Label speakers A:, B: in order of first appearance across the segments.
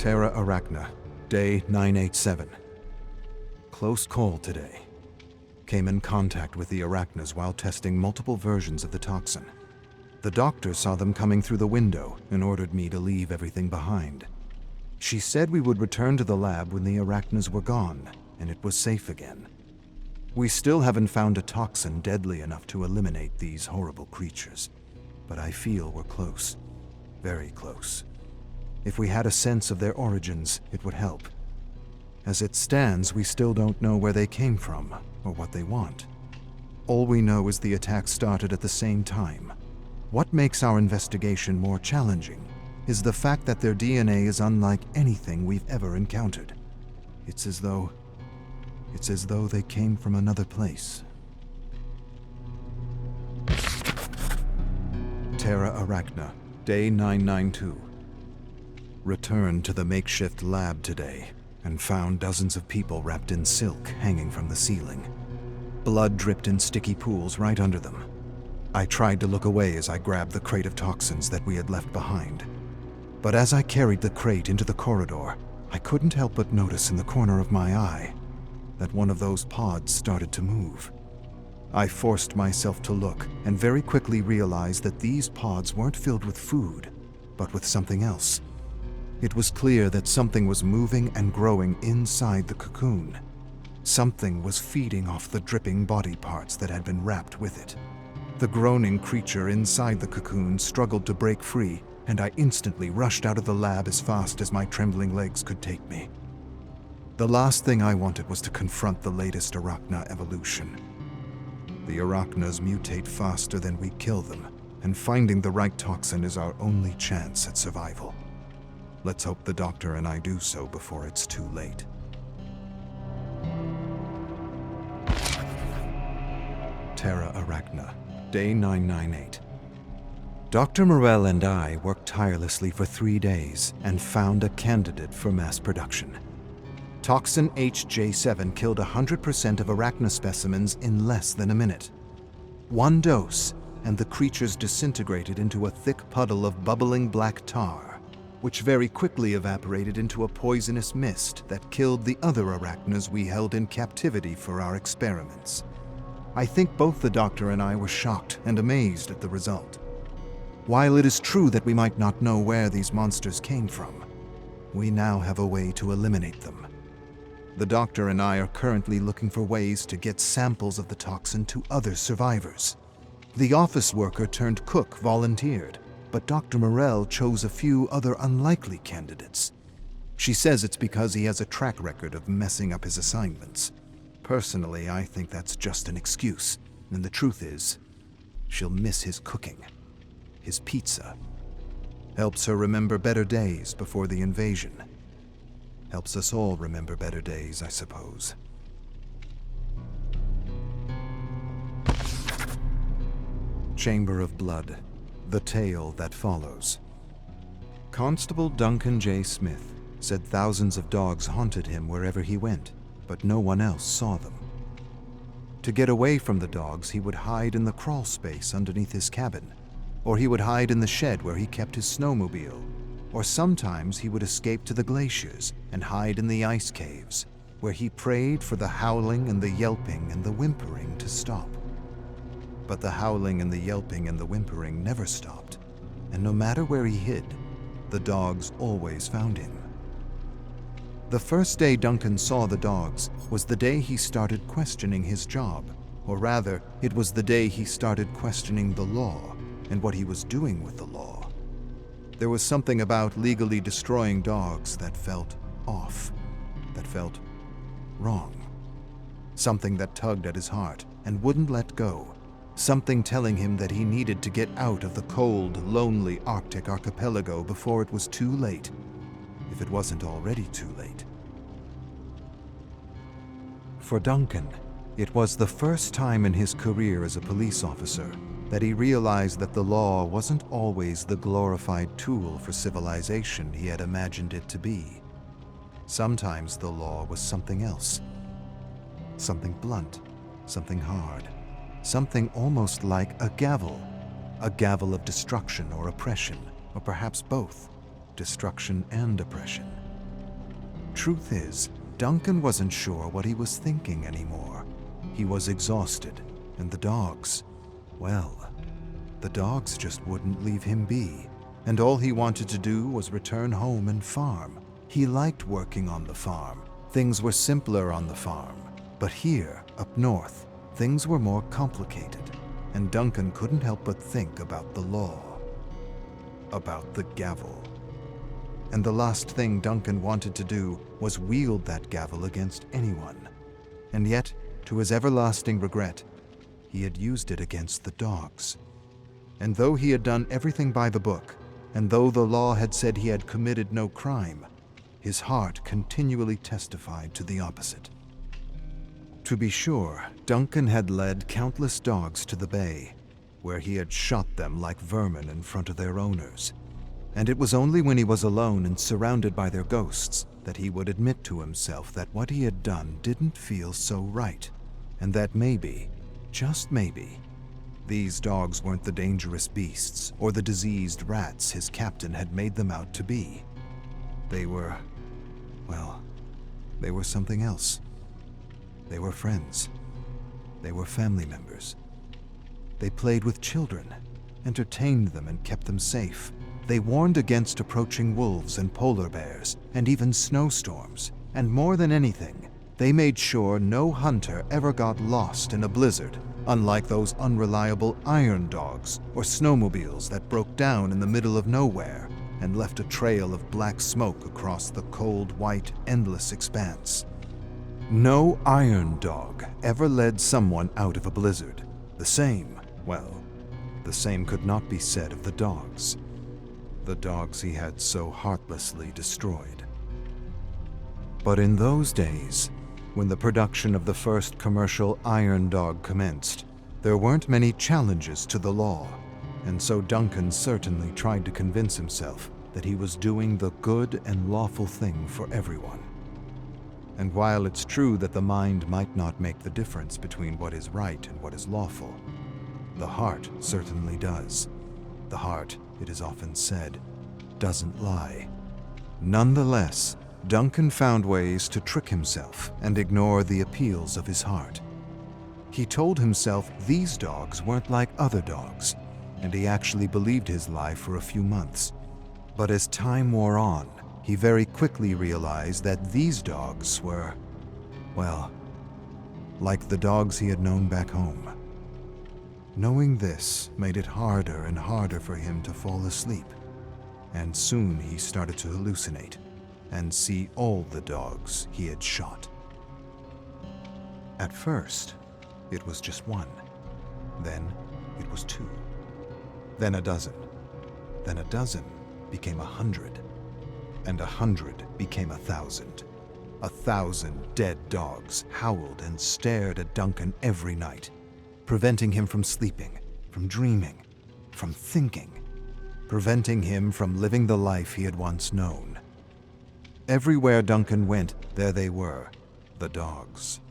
A: Terra Arachna, day 987. Close call today. Came in contact with the arachnas while testing multiple versions of the toxin. The doctor saw them coming through the window and ordered me to leave everything behind. She said we would return to the lab when the arachnas were gone and it was safe again. We still haven't found a toxin deadly enough to eliminate these horrible creatures, but I feel we're close, very close. If we had a sense of their origins, it would help. As it stands, we still don't know where they came from or what they want. All we know is the attack started at the same time. What makes our investigation more challenging is the fact that their DNA is unlike anything we've ever encountered. It's as though they came from another place. Terra Arachna, day 992. Returned to the makeshift lab today and found dozens of people wrapped in silk hanging from the ceiling. Blood dripped in sticky pools right under them. I tried to look away as I grabbed the crate of toxins that we had left behind. But as I carried the crate into the corridor, I couldn't help but notice in the corner of my eye that one of those pods started to move. I forced myself to look and very quickly realized that these pods weren't filled with food, but with something else. It was clear that something was moving and growing inside the cocoon. Something was feeding off the dripping body parts that had been wrapped with it. The groaning creature inside the cocoon struggled to break free, and I instantly rushed out of the lab as fast as my trembling legs could take me. The last thing I wanted was to confront the latest arachna evolution. The arachnas mutate faster than we kill them, and finding the right toxin is our only chance at survival. Let's hope the doctor and I do so before it's too late. Terra Arachna, day 998. Dr. Morell and I worked tirelessly for 3 days and found a candidate for mass production. Toxin HJ7 killed 100% of arachna specimens in less than a minute. 1 dose, and the creatures disintegrated into a thick puddle of bubbling black tar, which very quickly evaporated into a poisonous mist that killed the other arachnas we held in captivity for our experiments. I think both the doctor and I were shocked and amazed at the result. While it is true that we might not know where these monsters came from, we now have a way to eliminate them. The doctor and I are currently looking for ways to get samples of the toxin to other survivors. The office worker turned cook volunteered, but Dr. Morell chose a few other unlikely candidates. She says it's because he has a track record of messing up his assignments. Personally, I think that's just an excuse, and the truth is, she'll miss his cooking. His pizza. Helps her remember better days before the invasion. Helps us all remember better days, I suppose. Chamber of Blood. The tale that follows. Constable Duncan J. Smith said thousands of dogs haunted him wherever he went, but no one else saw them. To get away from the dogs, he would hide in the crawl space underneath his cabin, or he would hide in the shed where he kept his snowmobile, or sometimes he would escape to the glaciers and hide in the ice caves, where he prayed for the howling and the yelping and the whimpering to stop. But the howling and the yelping and the whimpering never stopped, and no matter where he hid, the dogs always found him. The first day Duncan saw the dogs was the day he started questioning his job, or rather, it was the day he started questioning the law and what he was doing with the law. There was something about legally destroying dogs that felt off, that felt wrong. Something that tugged at his heart and wouldn't let go. Something telling him that he needed to get out of the cold, lonely Arctic archipelago before it was too late, if it wasn't already too late. For Duncan, it was the first time in his career as a police officer that he realized that the law wasn't always the glorified tool for civilization he had imagined it to be. Sometimes the law was something else. Something blunt, something hard. Something almost like a gavel of destruction or oppression, or perhaps both, destruction and oppression. Truth is, Duncan wasn't sure what he was thinking anymore. He was exhausted, and the dogs, well, the dogs just wouldn't leave him be. And all he wanted to do was return home and farm. He liked working on the farm. Things were simpler on the farm. But here, up north, things were more complicated, and Duncan couldn't help but think about the law, about the gavel. And the last thing Duncan wanted to do was wield that gavel against anyone. And yet, to his everlasting regret, he had used it against the dogs. And though he had done everything by the book, and though the law had said he had committed no crime, his heart continually testified to the opposite. To be sure, Duncan had led countless dogs to the bay, where he had shot them like vermin in front of their owners. And it was only when he was alone and surrounded by their ghosts that he would admit to himself that what he had done didn't feel so right, and that maybe, just maybe, these dogs weren't the dangerous beasts or the diseased rats his captain had made them out to be. They were, well, they were something else. They were friends. They were family members. They played with children, entertained them, and kept them safe. They warned against approaching wolves and polar bears, and even snowstorms. And more than anything, they made sure no hunter ever got lost in a blizzard, unlike those unreliable iron dogs or snowmobiles that broke down in the middle of nowhere and left a trail of black smoke across the cold, white, endless expanse. No iron dog ever led someone out of a blizzard. The same could not be said of the dogs he had so heartlessly destroyed. But in those days, when the production of the first commercial iron dog commenced, there weren't many challenges to the law, and so Duncan certainly tried to convince himself that he was doing the good and lawful thing for everyone. And while it's true that the mind might not make the difference between what is right and what is lawful, the heart certainly does. The heart, it is often said, doesn't lie. Nonetheless, Duncan found ways to trick himself and ignore the appeals of his heart. He told himself these dogs weren't like other dogs, and he actually believed his lie for a few months. But as time wore on, he very quickly realized that these dogs were, well, like the dogs he had known back home. Knowing this made it harder and harder for him to fall asleep, and soon he started to hallucinate and see all the dogs he had shot. At first, it was just one. Then it was two. Then a dozen. Then a dozen became 100. And 100 became 1,000. 1,000 dead dogs howled and stared at Duncan every night, preventing him from sleeping, from dreaming, from thinking, preventing him from living the life he had once known. Everywhere Duncan went, there they were, the dogs,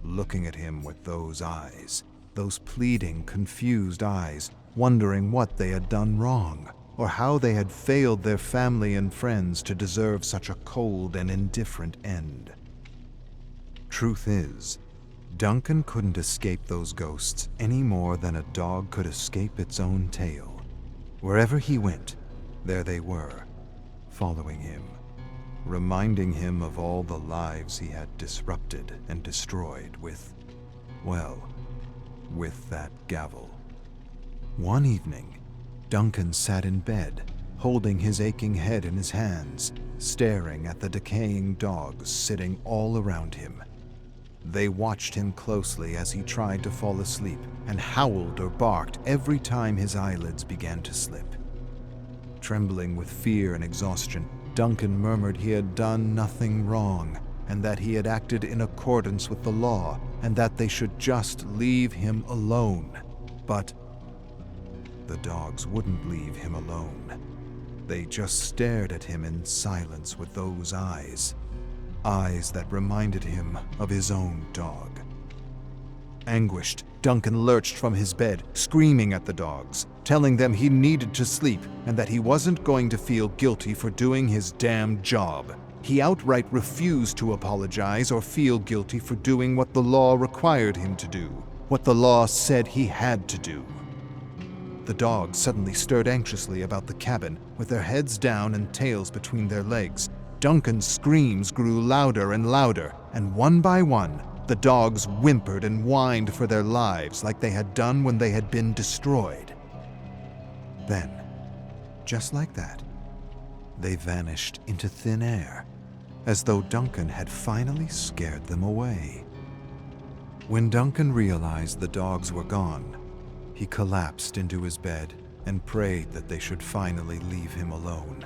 A: looking at him with those eyes, those pleading, confused eyes, wondering what they had done wrong, or how they had failed their family and friends to deserve such a cold and indifferent end. Truth is, Duncan couldn't escape those ghosts any more than a dog could escape its own tail. Wherever he went, there they were, following him, reminding him of all the lives he had disrupted and destroyed with that gavel. One evening, Duncan sat in bed, holding his aching head in his hands, staring at the decaying dogs sitting all around him. They watched him closely as he tried to fall asleep and howled or barked every time his eyelids began to slip. Trembling with fear and exhaustion, Duncan murmured he had done nothing wrong and that he had acted in accordance with the law and that they should just leave him alone. But the dogs wouldn't leave him alone. They just stared at him in silence with those eyes that reminded him of his own dog. Anguished, Duncan lurched from his bed, screaming at the dogs, telling them he needed to sleep and that he wasn't going to feel guilty for doing his damn job. He outright refused to apologize or feel guilty for doing what the law required him to do, what the law said he had to do. The dogs suddenly stirred anxiously about the cabin, with their heads down and tails between their legs. Duncan's screams grew louder and louder, and one by one, the dogs whimpered and whined for their lives like they had done when they had been destroyed. Then, just like that, they vanished into thin air, as though Duncan had finally scared them away. When Duncan realized the dogs were gone, he collapsed into his bed and prayed that they should finally leave him alone.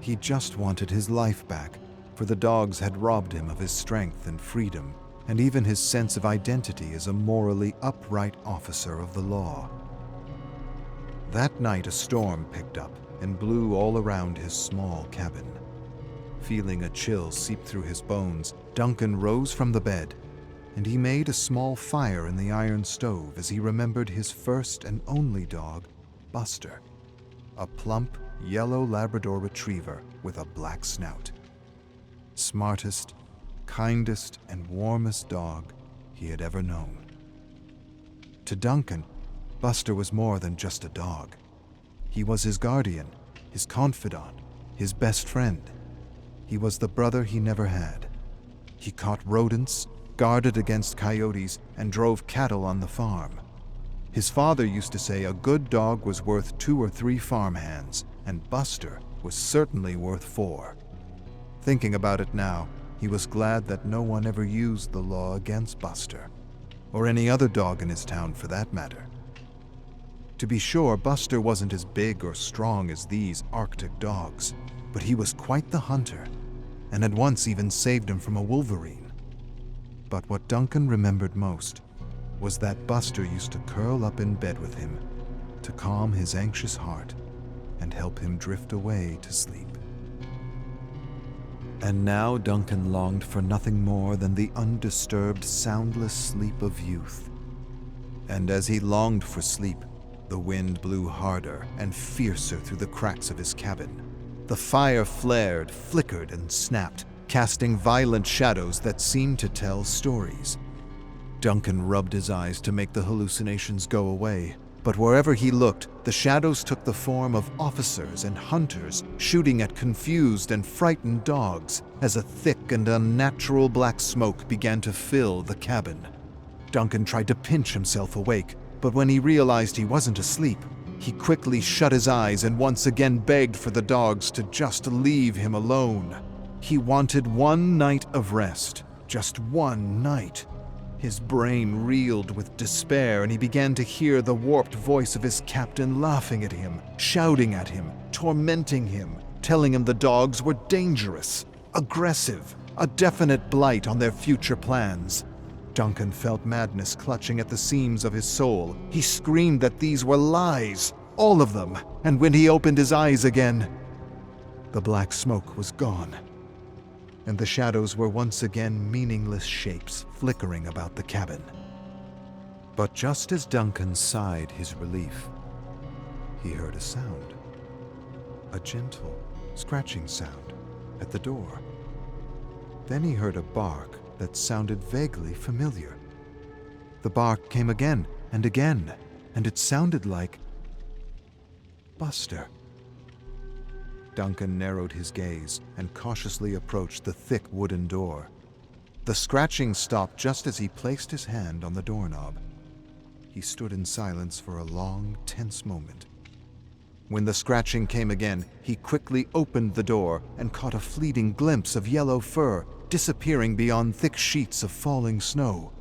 A: He just wanted his life back, for the dogs had robbed him of his strength and freedom, and even his sense of identity as a morally upright officer of the law. That night a storm picked up and blew all around his small cabin. Feeling a chill seep through his bones, Duncan rose from the bed, and he made a small fire in the iron stove as he remembered his first and only dog, Buster, a plump, yellow Labrador retriever with a black snout. Smartest, kindest, and warmest dog he had ever known. To Duncan, Buster was more than just a dog. He was his guardian, his confidant, his best friend. He was the brother he never had. He caught rodents, guarded against coyotes, and drove cattle on the farm. His father used to say a good dog was worth 2 or 3 farmhands, and Buster was certainly worth 4. Thinking about it now, he was glad that no one ever used the law against Buster, or any other dog in his town for that matter. To be sure, Buster wasn't as big or strong as these Arctic dogs, but he was quite the hunter, and had once even saved him from a wolverine. But what Duncan remembered most was that Buster used to curl up in bed with him to calm his anxious heart and help him drift away to sleep. And now Duncan longed for nothing more than the undisturbed, soundless sleep of youth. And as he longed for sleep, the wind blew harder and fiercer through the cracks of his cabin. The fire flared, flickered, and snapped, casting violent shadows that seemed to tell stories. Duncan rubbed his eyes to make the hallucinations go away, but wherever he looked, the shadows took the form of officers and hunters shooting at confused and frightened dogs as a thick and unnatural black smoke began to fill the cabin. Duncan tried to pinch himself awake, but when he realized he wasn't asleep, he quickly shut his eyes and once again begged for the dogs to just leave him alone. He wanted one night of rest, just one night. His brain reeled with despair, and he began to hear the warped voice of his captain laughing at him, shouting at him, tormenting him, telling him the dogs were dangerous, aggressive, a definite blight on their future plans. Duncan felt madness clutching at the seams of his soul. He screamed that these were lies, all of them, and when he opened his eyes again, the black smoke was gone, and the shadows were once again meaningless shapes flickering about the cabin. But just as Duncan sighed his relief, he heard a sound. A gentle, scratching sound at the door. Then he heard a bark that sounded vaguely familiar. The bark came again and again, and it sounded like Buster. Duncan narrowed his gaze and cautiously approached the thick wooden door. The scratching stopped just as he placed his hand on the doorknob. He stood in silence for a long, tense moment. When the scratching came again, he quickly opened the door and caught a fleeting glimpse of yellow fur disappearing beyond thick sheets of falling snow.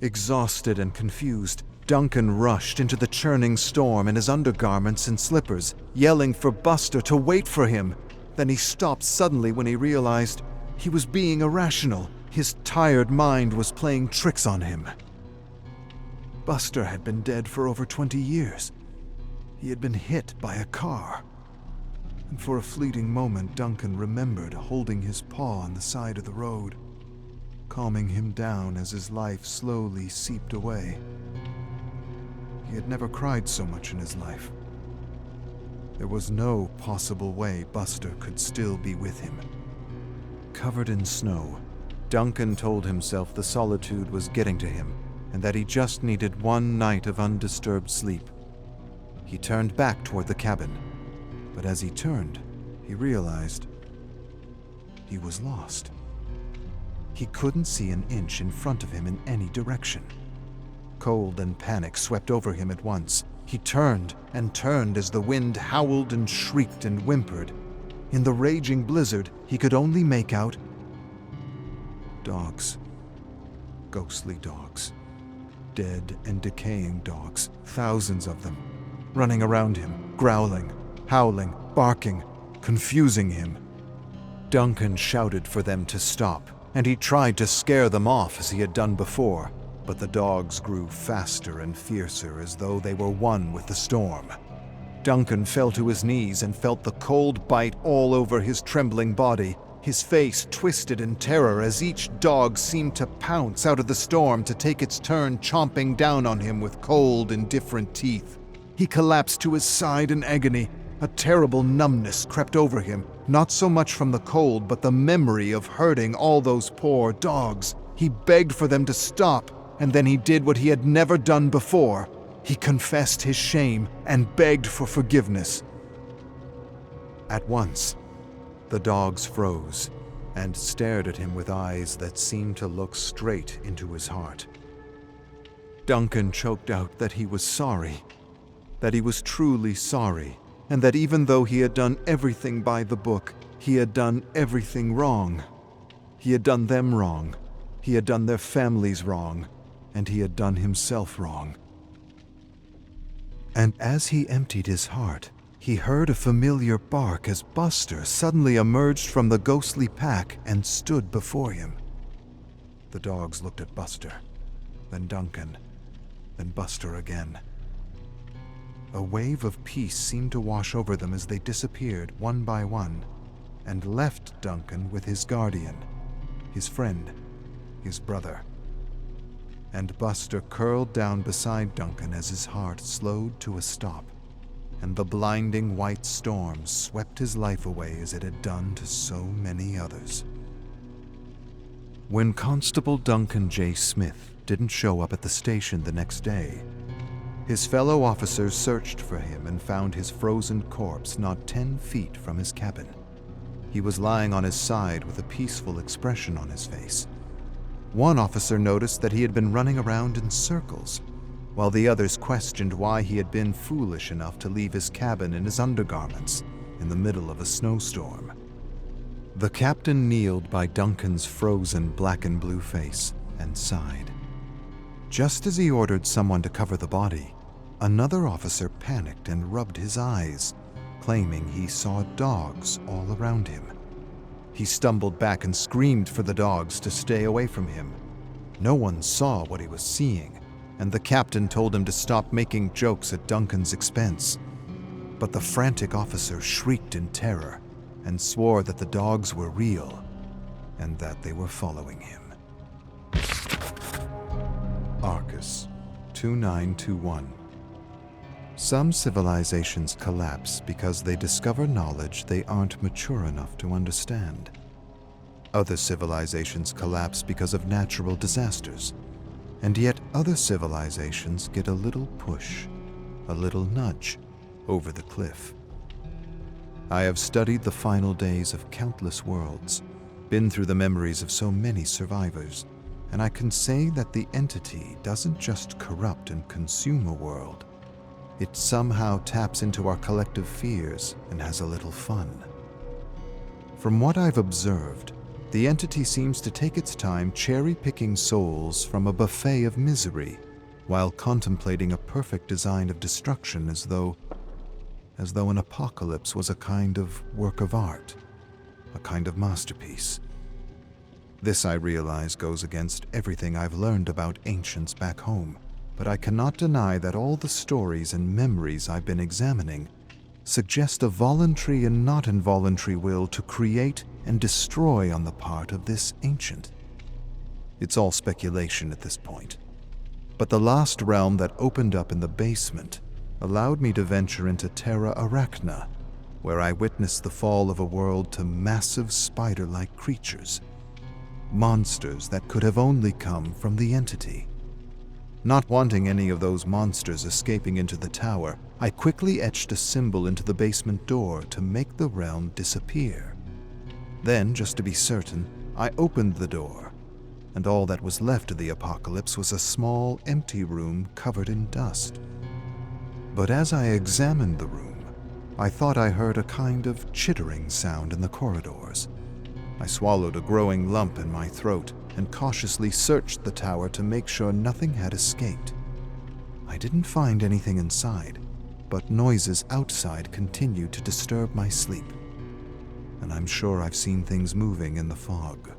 A: Exhausted and confused, Duncan rushed into the churning storm in his undergarments and slippers, yelling for Buster to wait for him. Then he stopped suddenly when he realized he was being irrational. His tired mind was playing tricks on him. Buster had been dead for over 20 years. He had been hit by a car. And for a fleeting moment, Duncan remembered holding his paw on the side of the road, calming him down as his life slowly seeped away. He had never cried so much in his life. There was no possible way Buster could still be with him. Covered in snow, Duncan told himself the solitude was getting to him and that he just needed one night of undisturbed sleep. He turned back toward the cabin, but as he turned, he realized he was lost. He couldn't see an inch in front of him in any direction. Cold and panic swept over him at once. He turned and turned as the wind howled and shrieked and whimpered. In the raging blizzard, he could only make out dogs. Ghostly dogs. Dead and decaying dogs, thousands of them, running around him, growling, howling, barking, confusing him. Duncan shouted for them to stop, and he tried to scare them off as he had done before, but the dogs grew faster and fiercer as though they were one with the storm. Duncan fell to his knees and felt the cold bite all over his trembling body. His face twisted in terror as each dog seemed to pounce out of the storm to take its turn chomping down on him with cold, indifferent teeth. He collapsed to his side in agony. A terrible numbness crept over him, not so much from the cold, but the memory of hurting all those poor dogs. He begged for them to stop, and then he did what he had never done before. He confessed his shame and begged for forgiveness. At once, the dogs froze and stared at him with eyes that seemed to look straight into his heart. Duncan choked out that he was sorry, that he was truly sorry, and that even though he had done everything by the book, he had done everything wrong. He had done them wrong, he had done their families wrong, and he had done himself wrong. And as he emptied his heart, he heard a familiar bark as Buster suddenly emerged from the ghostly pack and stood before him. The dogs looked at Buster, then Duncan, then Buster again. A wave of peace seemed to wash over them as they disappeared one by one and left Duncan with his guardian, his friend, his brother. And Buster curled down beside Duncan as his heart slowed to a stop, and the blinding white storm swept his life away as it had done to so many others. When Constable Duncan J. Smith didn't show up at the station the next day, his fellow officers searched for him and found his frozen corpse not 10 feet from his cabin. He was lying on his side with a peaceful expression on his face. One officer noticed that he had been running around in circles, while the others questioned why he had been foolish enough to leave his cabin in his undergarments in the middle of a snowstorm. The captain kneeled by Duncan's frozen black and blue face and sighed. Just as he ordered someone to cover the body, another officer panicked and rubbed his eyes, claiming he saw dogs all around him. He stumbled back and screamed for the dogs to stay away from him. No one saw what he was seeing, and the captain told him to stop making jokes at Duncan's expense. But the frantic officer shrieked in terror and swore that the dogs were real and that they were following him. Arcus 2921. Some civilizations collapse because they discover knowledge they aren't mature enough to understand. Other civilizations collapse because of natural disasters, and yet other civilizations get a little push, a little nudge over the cliff. I have studied the final days of countless worlds, been through the memories of so many survivors, and I can say that the entity doesn't just corrupt and consume a world. It somehow taps into our collective fears and has a little fun. From what I've observed, the entity seems to take its time cherry-picking souls from a buffet of misery while contemplating a perfect design of destruction as though an apocalypse was a kind of work of art, a kind of masterpiece. This, I realize, goes against everything I've learned about ancients back home, but I cannot deny that all the stories and memories I've been examining suggest a voluntary and not involuntary will to create and destroy on the part of this ancient. It's all speculation at this point, but the last realm that opened up in the basement allowed me to venture into Terra Arachna, where I witnessed the fall of a world to massive spider-like creatures, monsters that could have only come from the entity. Not wanting any of those monsters escaping into the tower, I quickly etched a symbol into the basement door to make the realm disappear. Then, just to be certain, I opened the door, and all that was left of the apocalypse was a small, empty room covered in dust. But as I examined the room, I thought I heard a kind of chittering sound in the corridors. I swallowed a growing lump in my throat and cautiously searched the tower to make sure nothing had escaped. I didn't find anything inside, but noises outside continued to disturb my sleep. And I'm sure I've seen things moving in the fog.